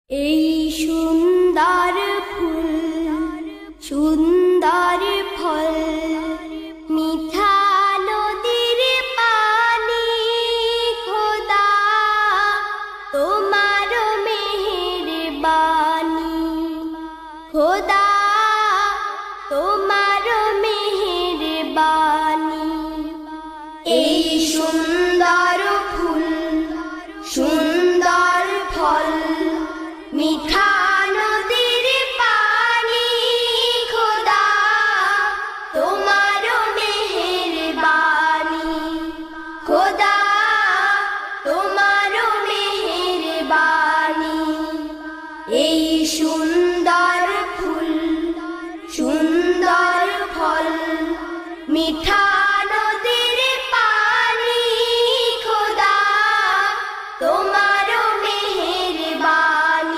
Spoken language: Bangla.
এই সুন্দর ফুল সুন্দর ফল মিঠা নদীর পানি খোদা তোমার মেহেরবানি খোদা তোমার মেহেরবানি এই সুন্দর ফুল সুন্দর ফল মিঠা